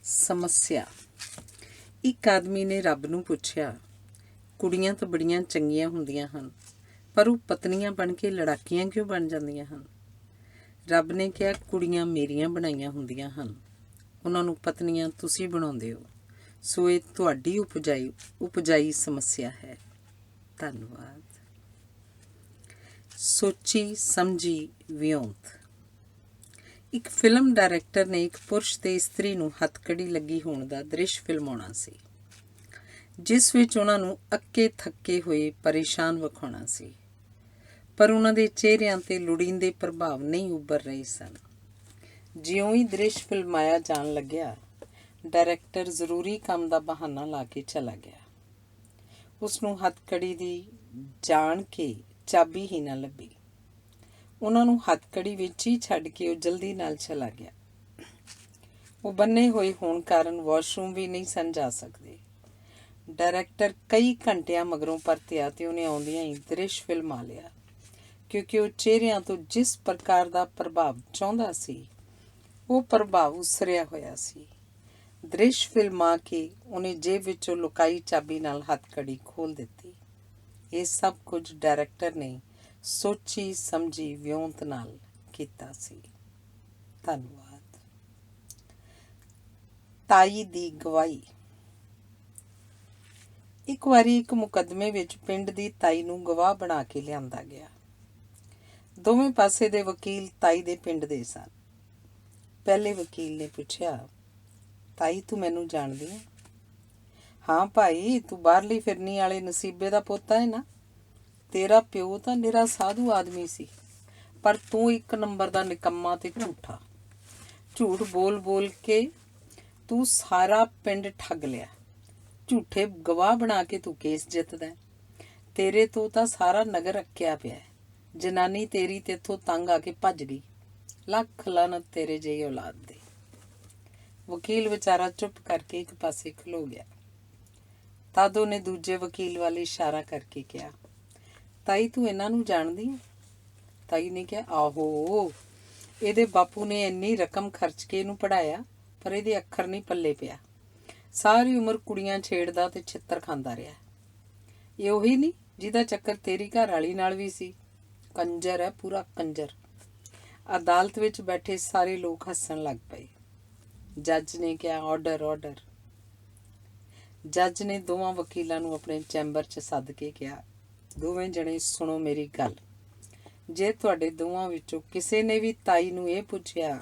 ਸਮੱਸਿਆ। ਇੱਕ ਆਦਮੀ ਨੇ ਰੱਬ ਨੂੰ ਪੁੱਛਿਆ, ਕੁੜੀਆਂ ਤਾਂ ਬੜੀਆਂ ਚੰਗੀਆਂ ਹੁੰਦੀਆਂ ਹਨ, ਪਰ ਉਹ ਪਤਨੀਆਂ ਬਣ ਕੇ ਲੜਾਕੀਆਂ ਕਿਉਂ ਬਣ ਜਾਂਦੀਆਂ ਹਨ? ਰੱਬ ਨੇ ਕਿਹਾ, ਕੁੜੀਆਂ ਮੇਰੀਆਂ ਬਣਾਈਆਂ ਹੁੰਦੀਆਂ ਹਨ, ਉਹਨਾਂ ਨੂੰ ਪਤਨੀਆਂ ਤੁਸੀਂ ਬਣਾਉਂਦੇ ਹੋ, ਸੋ ਇਹ ਤੁਹਾਡੀ ਉਪਜਾਈ ਸਮੱਸਿਆ ਹੈ। ਧੰਨਵਾਦ। ਸੋਚੀ ਸਮਝੀ ਵਿਉਂਤ। ਇੱਕ ਫਿਲਮ ਡਾਇਰੈਕਟਰ ਨੇ ਇੱਕ ਪੁਰਸ਼ ਤੇ ਇਸਤਰੀ ਨੂੰ ਹੱਥਕੜੀ ਲੱਗੀ ਹੋਣ ਦਾ ਦ੍ਰਿਸ਼ ਫਿਲਮਾਉਣਾ ਸੀ, ਜਿਸ ਵਿੱਚ ਉਹਨਾਂ ਨੂੰ ਅੱਕੇ ਥੱਕੇ ਹੋਏ ਪਰੇਸ਼ਾਨ ਵਿਖਾਉਣਾ ਸੀ, ਪਰ ਉਹਨਾਂ ਦੇ ਚਿਹਰਿਆਂ 'ਤੇ ਲੋੜੀਂਦੇ ਪ੍ਰਭਾਵ ਨਹੀਂ ਉੱਭਰ ਰਹੇ ਸਨ। ਜਿਉਂ ਹੀ ਦ੍ਰਿਸ਼ ਫਿਲਮਾਇਆ ਜਾਣ ਲੱਗਿਆ, ਡਾਇਰੈਕਟਰ ਜ਼ਰੂਰੀ ਕੰਮ ਦਾ ਬਹਾਨਾ ਲਾ ਕੇ ਚਲਾ ਗਿਆ। ਉਸਨੂੰ ਹੱਥਕੜੀ ਦੀ ਜਾਣ ਕੇ ਚਾਬੀ ਹੀ ਨਾ ਲੱਭੀ। ਉਹਨਾਂ ਨੂੰ ਹੱਥਕੜੀ ਵਿੱਚ ਹੀ ਛੱਡ ਕੇ ਉਹ ਜਲਦੀ ਨਾਲ ਚਲਾ ਗਿਆ। ਉਹ ਬੰਨੇ ਹੋਏ ਹੋਣ ਕਾਰਨ ਵਾਸ਼ਰੂਮ ਵੀ ਨਹੀਂ ਸਨ ਜਾ ਸਕਦੇ। ਡਾਇਰੈਕਟਰ ਕਈ ਘੰਟਿਆਂ ਮਗਰੋਂ ਪਰਤਿਆ ਤੇ ਉਹਨੇ ਆਉਂਦਿਆਂ ਹੀ ਦ੍ਰਿਸ਼ ਫਿਲਮਾ ਲਿਆ, ਕਿਉਂਕਿ ਉਹ ਚਿਹਰਿਆਂ ਤੋਂ ਜਿਸ ਪ੍ਰਕਾਰ ਦਾ ਪ੍ਰਭਾਵ ਚਾਹੁੰਦਾ ਸੀ, ਉਹ ਪ੍ਰਭਾਵ ਉਸਰਿਆ ਹੋਇਆ ਸੀ। ਦ੍ਰਿਸ਼ ਫਿਲਮਾ ਕੇ ਉਹਨੇ ਜੇਬ ਵਿੱਚੋਂ ਲੁਕਾਈ ਚਾਬੀ ਨਾਲ ਹੱਥਕੜੀ ਖੋਲ੍ਹ ਦਿੱਤੀ। ਇਹ ਸਭ ਕੁਝ ਡਾਇਰੈਕਟਰ ਨੇ ਸੋਚੀ ਸਮਝੀ ਵਿਉਂਤ ਨਾਲ ਕੀਤਾ ਸੀ। ਧੰਨਵਾਦ। ਤਾਈ ਦੀ ਗਵਾਹੀ। ਇੱਕ ਵਾਰੀ ਇੱਕ ਮੁਕੱਦਮੇ ਵਿੱਚ ਪਿੰਡ ਦੀ ਤਾਈ ਨੂੰ ਗਵਾਹ ਬਣਾ ਕੇ ਲਿਆਂਦਾ ਗਿਆ। ਦੋਵੇਂ ਪਾਸੇ ਦੇ ਵਕੀਲ ਤਾਈ ਦੇ ਪਿੰਡ ਦੇ ਸਨ। ਪਹਿਲੇ ਵਕੀਲ ਨੇ ਪੁੱਛਿਆ, ਤਾਈ ਤੂੰ ਮੈਨੂੰ ਜਾਣਦੀ ਹੈ? ਹਾਂ ਭਾਈ, ਤੂੰ ਬਾਹਰਲੀ ਫਿਰਨੀ ਵਾਲੇ ਨਸੀਬੇ ਦਾ ਪੋਤਾ ਹੈ ਨਾ। ਤੇਰਾ ਪਿਓ ਤਾਂ ਨਿਰਾ ਸਾਧੂ ਆਦਮੀ ਸੀ, ਪਰ ਤੂੰ ਇੱਕ ਨੰਬਰ ਦਾ ਨਿਕੰਮਾ ਤੇ ਝੂਠਾ। ਝੂਠ ਬੋਲ ਬੋਲ ਕੇ ਤੂੰ ਸਾਰਾ ਪਿੰਡ ਠੱਗ ਲਿਆ। ਝੂਠੇ ਗਵਾਹ ਬਣਾ ਕੇ ਤੂੰ ਕੇਸ ਜਿੱਤਦਾ। ਤੇਰੇ ਤੋਂ ਤਾਂ ਸਾਰਾ ਨਗਰ ਅੱਕਿਆ ਪਿਆ। ਜਨਾਨੀ ਤੇਰੀ ਤੇਥੋਂ ਤੰਗ ਆ ਕੇ ਭੱਜ ਗਈ। ਲੱਖ ਲਾਨਤ ਤੇਰੇ ਜਿਹੀ ਔਲਾਦ ਦੇ। ਵਕੀਲ ਵਿਚਾਰਾ ਚੁੱਪ ਕਰਕੇ ਇੱਕ ਪਾਸੇ ਖਲੋ ਗਿਆ। ਤਦ ਉਹਨੇ ਦੂਜੇ ਵਕੀਲ ਵੱਲ ਇਸ਼ਾਰਾ ਕਰਕੇ ਕਿਹਾ, ਤਾਈ ਤੂੰ ਇਹਨਾਂ ਨੂੰ ਜਾਣਦੀ ਹੈ? ਤਾਈ ਨੇ ਕਿਹਾ, ਆਹੋ, ਇਹਦੇ ਬਾਪੂ ਨੇ ਇੰਨੀ ਰਕਮ ਖਰਚ ਕੇ ਇਹਨੂੰ ਪੜ੍ਹਾਇਆ, ਪਰ ਇਹਦੇ ਅੱਖਰ ਨਹੀਂ ਪੱਲੇ ਪਿਆ। ਸਾਰੀ ਉਮਰ ਕੁੜੀਆਂ ਛੇੜਦਾ ਤੇ ਛਿੱਤਰ ਖਾਂਦਾ ਰਿਹਾ। ਇਹ ਉਹੀ ਨਹੀਂ ਜਿਹਦਾ ਚੱਕਰ ਤੇਰੀ ਘਰ ਵਾਲੀ ਨਾਲ ਵੀ ਸੀ? ਕੰਜਰ ਹੈ, ਪੂਰਾ ਕੰਜਰ। ਅਦਾਲਤ ਵਿੱਚ ਬੈਠੇ ਸਾਰੇ ਲੋਕ ਹੱਸਣ ਲੱਗ ਪਏ। ਜੱਜ ਨੇ ਕਿਹਾ, ਆਰਡਰ ਆਰਡਰ। ਜੱਜ ਨੇ ਦੋਵਾਂ ਵਕੀਲਾਂ ਨੂੰ ਆਪਣੇ ਚੈਂਬਰ 'ਚ ਸੱਦ ਕੇ ਕਿਹਾ, ਦੋਵੇਂ ਜਣੇ ਸੁਣੋ ਮੇਰੀ ਗੱਲ। ਜੇ ਤੁਹਾਡੇ ਦੋਵਾਂ ਵਿੱਚੋਂ ਕਿਸੇ ਨੇ ਵੀ ਤਾਈ ਨੂੰ ਇਹ ਪੁੱਛਿਆ,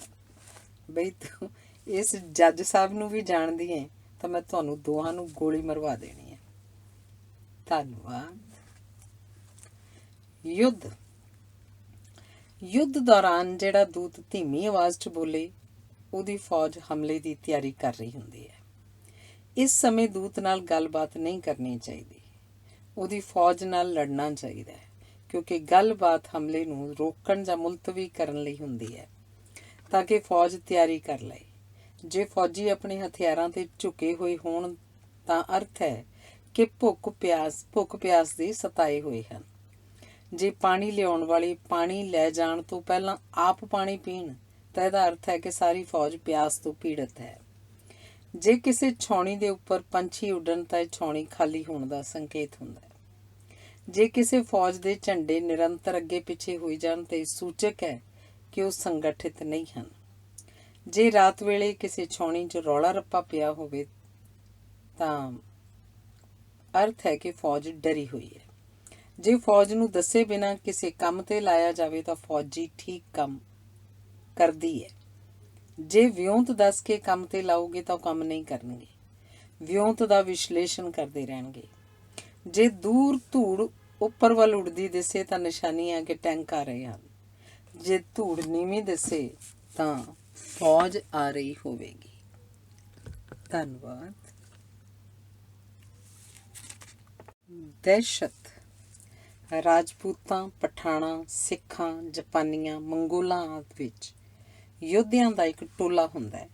ਬਈ ਤੂੰ ਇਸ ਜੱਜ ਸਾਹਿਬ ਨੂੰ ਵੀ ਜਾਣਦੀ ਹੈ, ਤਾਂ ਮੈਂ ਤੁਹਾਨੂੰ ਦੋਹਾਂ ਨੂੰ ਗੋਲੀ ਮਰਵਾ ਦੇਣੀ ਹੈ। ਧੰਨਵਾਦ। ਯੁੱਧ ਦੌਰਾਨ ਜਿਹੜਾ ਦੂਤ ਧੀਮੀ ਆਵਾਜ਼ 'ਚ ਬੋਲੇ, ਉਹਦੀ ਫੌਜ ਹਮਲੇ ਦੀ ਤਿਆਰੀ ਕਰ ਰਹੀ ਹੁੰਦੀ ਹੈ। ਇਸ ਸਮੇਂ ਦੂਤ ਨਾਲ ਗੱਲਬਾਤ ਨਹੀਂ ਕਰਨੀ ਚਾਹੀਦੀ। ਉਹਦੀ ਫੌਜ ਨਾਲ ਲੜਨਾ ਚਾਹੀਦਾ ਹੈ, ਕਿਉਂਕਿ ਗੱਲਬਾਤ ਹਮਲੇ ਨੂੰ ਰੋਕਣ ਜਾਂ ਮੁਲਤਵੀ ਕਰਨ ਲਈ ਹੁੰਦੀ ਹੈ, ਤਾਂ ਕਿ ਫੌਜ ਤਿਆਰੀ ਕਰ ਲਏ। ਜੇ ਫੌਜੀ ਆਪਣੇ ਹਥਿਆਰਾਂ 'ਤੇ ਝੁਕੇ ਹੋਏ ਹੋਣ ਤਾਂ ਅਰਥ ਹੈ ਕਿ ਭੁੱਖ ਪਿਆਸ ਦੇ ਸਤਾਏ ਹੋਏ ਹਨ। ਜੇ ਪਾਣੀ ਲਿਆਉਣ ਵਾਲੇ ਪਾਣੀ ਲੈ ਜਾਣ ਤੋਂ ਪਹਿਲਾਂ ਆਪ ਪਾਣੀ ਪੀਣ, ਤਾਂ ਇਹਦਾ ਅਰਥ ਹੈ ਕਿ ਸਾਰੀ ਫੌਜ ਪਿਆਸ ਤੋਂ ਪੀੜਤ ਹੈ। ਜੇ ਕਿਸੇ ਛਾਉਣੀ ਦੇ ਉੱਪਰ ਪੰਛੀ ਉੱਡਣ ਤਾਂ ਇਹ ਛਾਉਣੀ ਖਾਲੀ ਹੋਣ ਦਾ ਸੰਕੇਤ ਹੁੰਦਾ ਹੈ। ਜੇ ਕਿਸੇ ਫੌਜ ਦੇ ਝੰਡੇ ਨਿਰੰਤਰ ਅੱਗੇ ਪਿੱਛੇ ਹੋਈ ਜਾਣ ਤਾਂ ਇਹ ਸੂਚਕ ਹੈ ਕਿ ਉਹ ਸੰਗਠਿਤ ਨਹੀਂ ਹਨ। ਜੇ ਰਾਤ ਵੇਲੇ ਕਿਸੇ ਛਾਉਣੀ 'ਚ ਰੌਲਾ ਰੱਪਾ ਪਿਆ ਹੋਵੇ ਤਾਂ ਅਰਥ ਹੈ ਕਿ ਫੌਜ ਡਰੀ ਹੋਈ ਹੈ। ਜੇ ਫੌਜ ਨੂੰ ਦੱਸੇ ਬਿਨਾਂ ਕਿਸੇ ਕੰਮ 'ਤੇ ਲਾਇਆ ਜਾਵੇ ਤਾਂ ਫੌਜੀ ਠੀਕ ਕੰਮ ਕਰਦੀ ਹੈ। ਜੇ ਵਿਉਂਤ ਦੱਸ ਕੇ ਕੰਮ 'ਤੇ ਲਾਓਗੇ ਤਾਂ ਉਹ ਕੰਮ ਨਹੀਂ ਕਰਨਗੇ, ਵਿਉਂਤ ਦਾ ਵਿਸ਼ਲੇਸ਼ਣ ਕਰਦੇ ਰਹਿਣਗੇ। ਜੇ ਦੂਰ ਧੂੜ ਉੱਪਰ ਵੱਲ ਉੱਡਦੀ ਦਿਸੇ ਤਾਂ ਨਿਸ਼ਾਨੀ ਹੈ ਕਿ ਟੈਂਕ ਆ ਰਹੇ ਹਨ। ਜੇ ਧੂੜ ਨੀਵੀਂ ਦਿਸੇ ਤਾਂ ਫੌਜ ਆ ਰਹੀ ਹੋਵੇਗੀ। ਧੰਨਵਾਦ। ਦਹਿਸ਼ਤ। ਰਾਜਪੂਤਾਂ, ਪਠਾਣਾਂ, ਸਿੱਖਾਂ, ਜਾਪਾਨੀਆਂ, ਮੰਗੋਲਾਂ ਆਦਿ ਵਿੱਚ ਯੋਧਿਆਂ ਦਾ ਇੱਕ ਟੋਲਾ ਹੁੰਦਾ ਹੈ,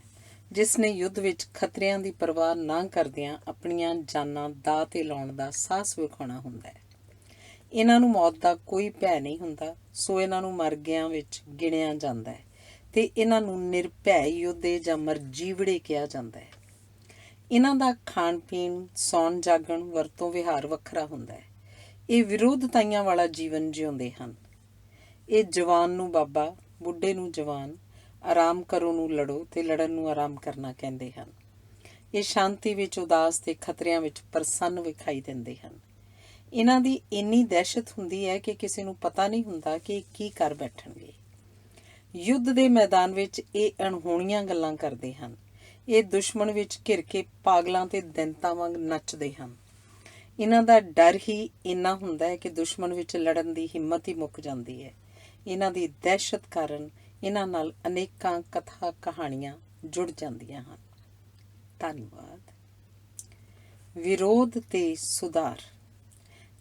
ਜਿਸ ਨੇ ਯੁੱਧ ਵਿੱਚ ਖਤਰਿਆਂ ਦੀ ਪਰਵਾਹ ਨਾ ਕਰਦਿਆਂ ਆਪਣੀਆਂ ਜਾਨਾਂ ਦਾਅ 'ਤੇ ਲਾਉਣ ਦਾ ਸਾਹਸ ਵਿਖਾਉਣਾ ਹੁੰਦਾ ਹੈ। ਇਹਨਾਂ ਨੂੰ ਮੌਤ ਦਾ ਕੋਈ ਭੈ ਨਹੀਂ ਹੁੰਦਾ, ਸੋ ਇਹਨਾਂ ਨੂੰ ਮਰ ਗਿਆਂ ਵਿੱਚ ਗਿਣਿਆ ਜਾਂਦਾ ਹੈ ਤੇ ਇਹਨਾਂ ਨੂੰ ਨਿਰਭੈ ਯੋਧੇ ਜਾਂ ਮਰਜੀਵੜੇ ਕਿਹਾ ਜਾਂਦਾ ਹੈ। ਇਹਨਾਂ ਦਾ ਖਾਣ ਪੀਣ, ਸੌਣ ਜਾਗਣ, ਵਰਤੋਂ ਵਿਹਾਰ ਵੱਖਰਾ ਹੁੰਦਾ ਹੈ। ਇਹ ਵਿਰੋਧਤਾਈਆਂ ਵਾਲਾ ਜੀਵਨ ਜਿਉਂਦੇ ਹਨ। ਇਹ ਜਵਾਨ ਨੂੰ ਬਾਬਾ, ਬੁੱਢੇ ਨੂੰ ਜਵਾਨ, ਆਰਾਮ ਕਰੋ ਨੂੰ ਲੜੋ ਤੇ ਲੜਨ ਨੂੰ ਆਰਾਮ ਕਰਨਾ ਕਹਿੰਦੇ ਹਨ। ਇਹ ਸ਼ਾਂਤੀ ਵਿੱਚ ਉਦਾਸ ਤੇ ਖਤਰਿਆਂ ਵਿੱਚ ਪ੍ਰਸੰਨ ਵਿਖਾਈ ਦਿੰਦੇ ਹਨ। ਇਹਨਾਂ ਦੀ ਇੰਨੀ ਦਹਿਸ਼ਤ ਹੁੰਦੀ ਹੈ ਕਿ ਕਿਸੇ ਨੂੰ ਪਤਾ ਨਹੀਂ ਹੁੰਦਾ ਕਿ ਇਹ ਕੀ ਕਰ ਬੈਠਣਗੇ। ਯੁੱਧ ਦੇ ਮੈਦਾਨ ਵਿੱਚ ਇਹ ਅਣਹੋਣੀਆਂ ਗੱਲਾਂ ਕਰਦੇ ਹਨ। ਇਹ ਦੁਸ਼ਮਣ ਵਿੱਚ ਘਿਰ ਕੇ ਪਾਗਲਾਂ ਤੇ ਦੈਂਤਾਂ ਵਾਂਗ ਨੱਚਦੇ ਹਨ। ਇਹਨਾਂ ਦਾ ਡਰ ਹੀ ਇੰਨਾ ਹੁੰਦਾ ਹੈ ਕਿ ਦੁਸ਼ਮਣ ਵਿੱਚ ਲੜਨ ਦੀ ਹਿੰਮਤ ਹੀ ਮੁੱਕ ਜਾਂਦੀ ਹੈ। ਇਹਨਾਂ ਦੀ ਦਹਿਸ਼ਤ ਕਾਰਨ ਇਹਨਾਂ ਨਾਲ ਅਨੇਕਾਂ ਕਥਾ ਕਹਾਣੀਆਂ ਜੁੜ ਜਾਂਦੀਆਂ ਹਨ। ਧੰਨਵਾਦ। ਵਿਰੋਧ ਤੇ ਸੁਧਾਰ।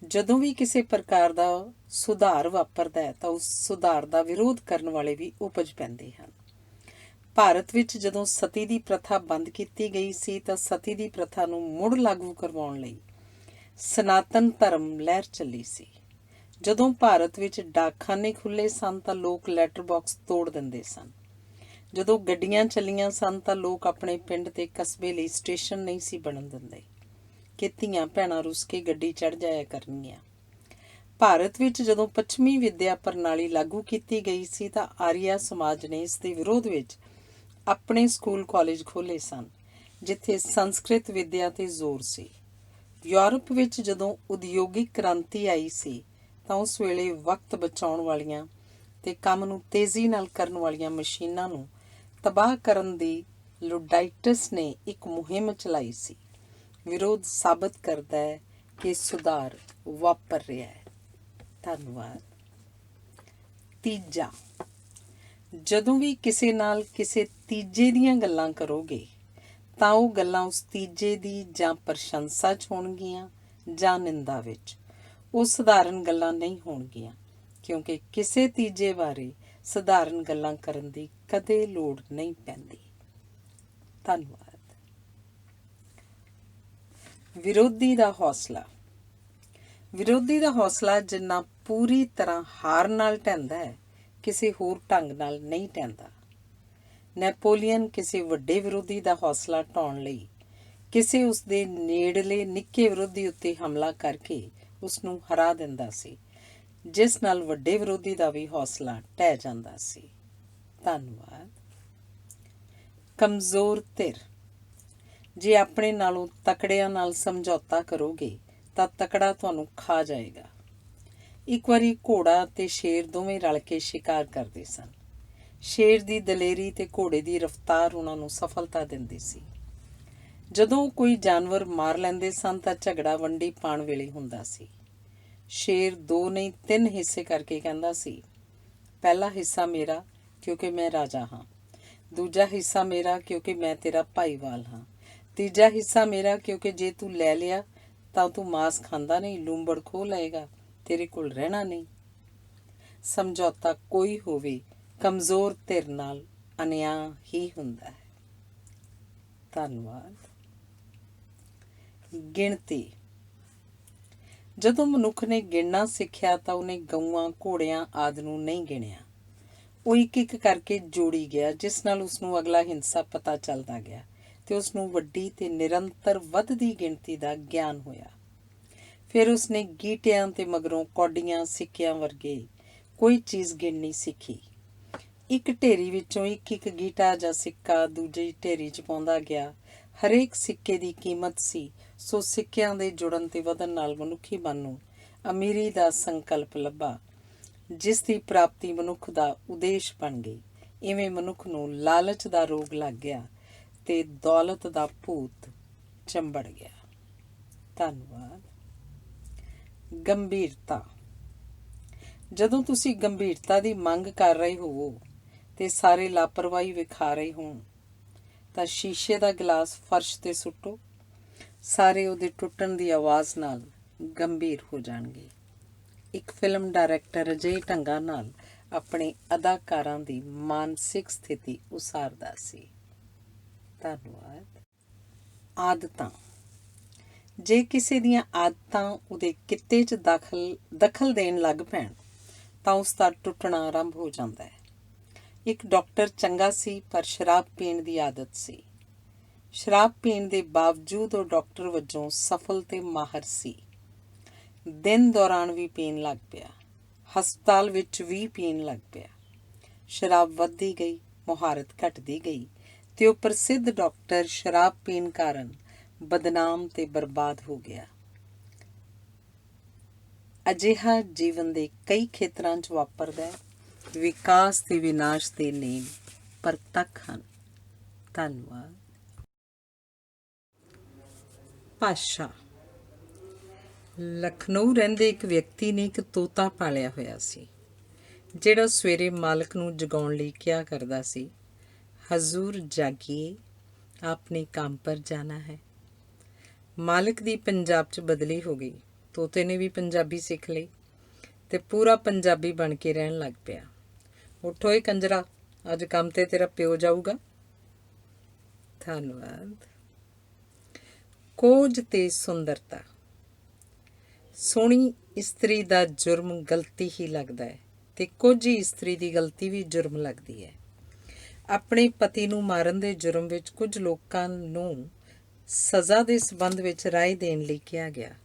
ਜਦੋਂ ਵੀ ਕਿਸੇ ਪ੍ਰਕਾਰ ਦਾ ਸੁਧਾਰ ਵਾਪਰਦਾ ਹੈ ਤਾਂ ਉਸ ਸੁਧਾਰ ਦਾ ਵਿਰੋਧ ਕਰਨ ਵਾਲੇ ਵੀ ਉਪਜ ਪੈਂਦੇ ਹਨ। ਭਾਰਤ ਵਿੱਚ ਜਦੋਂ ਸਤੀ ਦੀ ਪ੍ਰਥਾ ਬੰਦ ਕੀਤੀ ਗਈ ਸੀ ਤਾਂ ਸਤੀ ਦੀ ਪ੍ਰਥਾ ਨੂੰ ਮੁੜ ਲਾਗੂ ਕਰਵਾਉਣ ਲਈ ਸਨਾਤਨ ਧਰਮ ਲਹਿਰ ਚੱਲੀ ਸੀ। ਜਦੋਂ ਭਾਰਤ ਵਿੱਚ ਡਾਕਖਾਨੇ ਖੁੱਲ੍ਹੇ ਸਨ ਤਾਂ ਲੋਕ ਲੈਟਰ ਬਾਕਸ ਤੋੜ ਦਿੰਦੇ ਸਨ। ਜਦੋਂ ਗੱਡੀਆਂ ਚੱਲੀਆਂ ਸਨ ਤਾਂ ਲੋਕ ਆਪਣੇ ਪਿੰਡ ਤੇ ਕਸਬੇ ਲਈ ਸਟੇਸ਼ਨ ਨਹੀਂ ਸੀ ਬਣਨ ਦਿੰਦੇ ਕਿ ਧੀਆਂ ਭੈਣਾਂ ਰੁੱਸ ਕੇ ਗੱਡੀ ਚੜ੍ਹ ਜਾਇਆ ਕਰਨਗੀਆਂ। ਭਾਰਤ ਵਿੱਚ ਜਦੋਂ ਪੱਛਮੀ ਵਿੱਦਿਆ ਪ੍ਰਣਾਲੀ ਲਾਗੂ ਕੀਤੀ ਗਈ ਸੀ ਤਾਂ ਆਰੀਆ ਸਮਾਜ ਨੇ ਇਸ ਦੇ ਵਿਰੋਧ ਵਿੱਚ ਆਪਣੇ ਸਕੂਲ ਕਾਲਜ ਖੋਲ੍ਹੇ ਸਨ, ਜਿੱਥੇ ਸੰਸਕ੍ਰਿਤ ਵਿੱਦਿਆ 'ਤੇ ਜ਼ੋਰ ਸੀ। ਯੂਰਪ ਵਿੱਚ ਜਦੋਂ ਉਦਯੋਗਿਕ ਕ੍ਰਾਂਤੀ ਆਈ ਸੀ ਤਾਂ ਉਸ ਵੇਲੇ ਵਕਤ ਬਚਾਉਣ ਵਾਲੀਆਂ ਤੇ ਕੰਮ ਨੂੰ ਤੇਜ਼ੀ ਨਾਲ ਕਰਨ ਵਾਲੀਆਂ ਮਸ਼ੀਨਾਂ ਨੂੰ ਤਬਾਹ ਕਰਨ ਦੀ ਲੁਡਾਈਟਸ ਨੇ ਇੱਕ ਮੁਹਿੰਮ ਚਲਾਈ ਸੀ। ਵਿਰੋਧ ਸਾਬਤ ਕਰਦਾ ਹੈ ਕਿ ਸੁਧਾਰ ਵਾਪਰ ਰਿਹਾ ਹੈ। ਧੰਨਵਾਦ। ਤੀਜਾ, ਜਦੋਂ ਵੀ ਕਿਸੇ ਨਾਲ ਕਿਸੇ ਤੀਜੇ ਦੀਆਂ ਗੱਲਾਂ ਕਰੋਗੇ ਤਾਂ ਉਹ ਗੱਲਾਂ ਉਸ ਤੀਜੇ ਦੀ ਜਾਂ ਪ੍ਰਸ਼ੰਸਾ 'ਚ ਹੋਣਗੀਆਂ ਜਾਂ ਨਿੰਦਾ ਵਿੱਚ। ਉਹ ਸਧਾਰਨ ਗੱਲਾਂ ਨਹੀਂ ਹੋਣਗੀਆਂ, ਕਿਉਂਕਿ ਕਿਸੇ ਤੀਜੇ ਬਾਰੇ ਸਧਾਰਨ ਗੱਲਾਂ ਕਰਨ ਦੀ ਕਦੇ ਲੋੜ ਨਹੀਂ ਪੈਂਦੀ। ਧੰਨਵਾਦ। ਵਿਰੋਧੀ ਦਾ ਹੌਸਲਾ। ਵਿਰੋਧੀ ਦਾ ਹੌਸਲਾ ਜਿੰਨਾ ਪੂਰੀ ਤਰ੍ਹਾਂ ਹਾਰ ਨਾਲ ਢਹਿੰਦਾ ਹੈ, ਕਿਸੇ ਹੋਰ ਢੰਗ ਨਾਲ ਨਹੀਂ ਢਹਿੰਦਾ। ਨੈਪੋਲੀਅਨ ਕਿਸੇ ਵੱਡੇ ਵਿਰੋਧੀ ਦਾ ਹੌਸਲਾ ਢਾਉਣ ਲਈ ਕਿਸੇ ਉਸਦੇ ਨੇੜਲੇ ਨਿੱਕੇ ਵਿਰੋਧੀ ਉੱਤੇ ਹਮਲਾ ਕਰਕੇ ਉਸਨੂੰ ਹਰਾ ਦਿੰਦਾ ਸੀ, ਜਿਸ ਨਾਲ ਵੱਡੇ ਵਿਰੋਧੀ ਦਾ ਵੀ ਹੌਸਲਾ ਢਹਿ ਜਾਂਦਾ ਸੀ। ਧੰਨਵਾਦ। ਕਮਜ਼ੋਰ ਧਿਰ। ਜੇ ਆਪਣੇ ਨਾਲੋਂ ਤਕੜਿਆਂ ਨਾਲ ਸਮਝੌਤਾ ਕਰੋਗੇ ਤਾਂ ਤਕੜਾ ਤੁਹਾਨੂੰ ਖਾ ਜਾਏਗਾ। ਇੱਕ ਵਾਰੀ ਘੋੜਾ ਤੇ ਸ਼ੇਰ ਦੋਵੇਂ ਰਲ ਕੇ ਸ਼ਿਕਾਰ ਕਰਦੇ ਸਨ। ਸ਼ੇਰ ਦੀ ਦਲੇਰੀ ਤੇ ਘੋੜੇ ਦੀ ਰਫ਼ਤਾਰ ਉਹਨਾਂ ਨੂੰ ਸਫਲਤਾ ਦਿੰਦੀ ਸੀ। ਜਦੋਂ ਕੋਈ ਜਾਨਵਰ ਮਾਰ ਲੈਂਦੇ ਸਨ ਤਾਂ ਝਗੜਾ ਵੰਡੀ ਪਾਉਣ ਵੇਲੇ ਹੁੰਦਾ ਸੀ। ਸ਼ੇਰ 2 ਨਹੀਂ 3 ਹਿੱਸੇ ਕਰਕੇ ਕਹਿੰਦਾ ਸੀ, ਪਹਿਲਾ ਹਿੱਸਾ ਮੇਰਾ ਕਿਉਂਕਿ ਮੈਂ ਰਾਜਾ ਹਾਂ, ਦੂਜਾ ਹਿੱਸਾ ਮੇਰਾ ਕਿਉਂਕਿ ਮੈਂ ਤੇਰਾ ਭਾਈਵਾਲ ਹਾਂ, ਤੀਜਾ ਹਿੱਸਾ ਮੇਰਾ ਕਿਉਂਕਿ ਜੇ ਤੂੰ ਲੈ ਲਿਆ ਤਾਂ ਤੂੰ ਮਾਸ ਖਾਂਦਾ ਨਹੀਂ, ਲੂੰਬੜ ਖੋਹ ਲਏਗਾ, ਤੇਰੇ ਕੋਲ ਰਹਿਣਾ ਨਹੀਂ। ਸਮਝੌਤਾ ਕੋਈ ਹੋਵੇ, ਕਮਜ਼ੋਰ ਧਿਰ ਨਾਲ ਅਨਿਆਂ ਹੀ ਹੁੰਦਾ ਹੈ। ਧੰਨਵਾਦ। ਗਿਣਤੀ। ਜਦੋਂ ਮਨੁੱਖ ਨੇ ਗਿਣਨਾ ਸਿੱਖਿਆ ਤਾਂ ਉਹਨੇ ਗਊਆਂ, ਘੋੜਿਆਂ ਆਦਿ ਨੂੰ ਨਹੀਂ ਗਿਣਿਆ। ਉਹ ਇੱਕ ਇੱਕ ਕਰਕੇ ਜੋੜੀ ਗਿਆ, ਜਿਸ ਨਾਲ ਉਸਨੂੰ ਅਗਲਾ ਹਿੰਸਾ ਪਤਾ ਚੱਲਦਾ ਗਿਆ ਤੇ ਉਸਨੂੰ ਵੱਡੀ ਤੇ ਨਿਰੰਤਰ ਵੱਧਦੀ ਗਿਣਤੀ ਦਾ ਗਿਆਨ ਹੋਇਆ। ਫਿਰ ਉਸਨੇ ਗੀਟਿਆਂ ਤੇ ਮਗਰੋਂ ਕੌਡੀਆਂ, ਸਿੱਕਿਆਂ ਵਰਗੇ ਕੋਈ ਚੀਜ਼ ਗਿਣਨੀ ਸਿੱਖੀ। ਇੱਕ ਢੇਰੀ ਵਿੱਚੋਂ ਇੱਕ ਇੱਕ ਗੀਟਾ ਜਾਂ ਸਿੱਕਾ ਦੂਜੀ ਢੇਰੀ 'ਚ ਪਾਉਂਦਾ ਗਿਆ। ਹਰੇਕ ਸਿੱਕੇ ਦੀ ਕੀਮਤ ਸੀ, ਸੋ ਸਿੱਕਿਆਂ ਦੇ ਜੁੜਨ ਤੇ ਵਧਣ ਨਾਲ ਮਨੁੱਖੀ ਮਨ ਨੂੰ ਅਮੀਰੀ ਦਾ ਸੰਕਲਪ ਲੱਭਾ, ਜਿਸ ਦੀ ਪ੍ਰਾਪਤੀ ਮਨੁੱਖ ਦਾ ਉਦੇਸ਼ ਬਣ ਗਈ। ਇਵੇਂ ਮਨੁੱਖ ਨੂੰ ਲਾਲਚ ਦਾ ਰੋਗ ਲੱਗ ਗਿਆ ਤੇ ਦੌਲਤ ਦਾ ਭੂਤ ਚੰਬੜ ਗਿਆ। ਧੰਨਵਾਦ। ਗੰਭੀਰਤਾ। ਜਦੋਂ ਤੁਸੀਂ ਗੰਭੀਰਤਾ ਦੀ ਮੰਗ ਕਰ ਰਹੇ ਹੋਵੋ ਤੇ ਸਾਰੇ ਲਾਪਰਵਾਹੀ ਵਿਖਾ ਰਹੇ ਹੋਣ ਤਾਂ ਸ਼ੀਸ਼ੇ ਦਾ ਗਲਾਸ ਫਰਸ਼ 'ਤੇ ਸੁੱਟੋ, ਸਾਰੇ ਉਹਦੇ ਟੁੱਟਣ ਦੀ ਆਵਾਜ਼ ਨਾਲ ਗੰਭੀਰ ਹੋ ਜਾਣਗੇ। ਇੱਕ ਫਿਲਮ ਡਾਇਰੈਕਟਰ ਅਜਿਹੇ ਢੰਗਾਂ ਨਾਲ ਆਪਣੇ ਅਦਾਕਾਰਾਂ ਦੀ ਮਾਨਸਿਕ ਸਥਿਤੀ ਉਸਾਰਦਾ ਸੀ। ਧੰਨਵਾਦ। ਆਦਤਾਂ। ਜੇ ਕਿਸੇ ਦੀਆਂ ਆਦਤਾਂ ਉਹਦੇ ਕਿੱਤੇ 'ਚ ਦਖਲ ਦੇਣ ਲੱਗ ਪੈਣ ਤਾਂ ਉਸ ਦਾ ਟੁੱਟਣਾ ਆਰੰਭ ਹੋ ਜਾਂਦਾ ਹੈ। ਇੱਕ ਡਾਕਟਰ ਚੰਗਾ ਸੀ ਪਰ ਸ਼ਰਾਬ ਪੀਣ ਦੀ ਆਦਤ ਸੀ। ਸ਼ਰਾਬ ਪੀਣ ਦੇ ਬਾਵਜੂਦ ਉਹ ਡਾਕਟਰ ਵਜੋਂ ਸਫਲ ਤੇ ਮਾਹਰ ਸੀ। ਦਿਨ ਦੌਰਾਨ ਵੀ ਪੀਣ ਲੱਗ ਪਿਆ, ਹਸਪਤਾਲ ਵਿੱਚ ਵੀ ਪੀਣ ਲੱਗ ਪਿਆ। ਸ਼ਰਾਬ ਵੱਧਦੀ ਗਈ, ਮੁਹਾਰਤ ਘਟਦੀ ਗਈ ਤੇ ਉਹ ਪ੍ਰਸਿੱਧ ਡਾਕਟਰ ਸ਼ਰਾਬ ਪੀਣ ਕਾਰਨ ਬਦਨਾਮ ਤੇ ਬਰਬਾਦ ਹੋ ਗਿਆ। ਅਜਿਹਾ ਜੀਵਨ ਦੇ ਕਈ ਖੇਤਰਾਂ 'ਚ ਵਾਪਰਦਾ ਹੈ। ਵਿਕਾਸ ਤੇ ਵਿਨਾਸ਼ ਦੇ ਨੇਮ ਪ੍ਰਤੱਖ ਹਨ। ਧੰਨਵਾਦ। ਭਾਸ਼ਾ। ਲਖਨਊ ਰਹਿੰਦੇ ਇੱਕ ਵਿਅਕਤੀ ਨੇ ਇੱਕ ਤੋਤਾ ਪਾਲਿਆ ਹੋਇਆ ਸੀ, ਜਿਹੜਾ ਸਵੇਰੇ ਮਾਲਕ ਨੂੰ ਜਗਾਉਣ ਲਈ ਕਿਹਾ ਕਰਦਾ ਸੀ, ਹਜ਼ੂਰ ਜਾਗੀਏ, ਆਪਨੇ ਕੰਮ ਪਰ ਜਾਣਾ ਹੈ। ਮਾਲਕ ਦੀ ਪੰਜਾਬ 'ਚ ਬਦਲੀ ਹੋ ਗਈ। ਤੋਤੇ ਨੇ ਵੀ ਪੰਜਾਬੀ ਸਿੱਖ ਲਈ ਤੇ ਪੂਰਾ ਪੰਜਾਬੀ ਬਣ ਕੇ ਰਹਿਣ ਲੱਗ ਪਿਆ। ਉੱਠੋ ਏ ਕੰਜਰਾ, ਅੱਜ ਕੰਮ ਤੇ ਤੇਰਾ ਪਿਓ ਜਾਊਗਾ। ਧੰਨਵਾਦ। ਕੋਝ ਤੇ ਸੁੰਦਰਤਾ। ਸੋਹਣੀ ਇਸਤਰੀ ਦਾ ਜੁਰਮ ਗਲਤੀ ਹੀ ਲੱਗਦਾ ਹੈ ਤੇ ਕੋਝੀ ਇਸਤਰੀ ਦੀ ਗਲਤੀ ਵੀ ਜੁਰਮ ਲੱਗਦੀ ਹੈ। ਆਪਣੇ ਪਤੀ ਨੂੰ ਮਾਰਨ ਦੇ ਜੁਰਮ ਵਿੱਚ ਕੁਝ ਲੋਕਾਂ ਨੂੰ ਸਜ਼ਾ ਦੇ ਸਬੰਧ ਵਿੱਚ ਰਾਏ ਦੇਣ ਲਈ ਕਿਹਾ ਗਿਆ।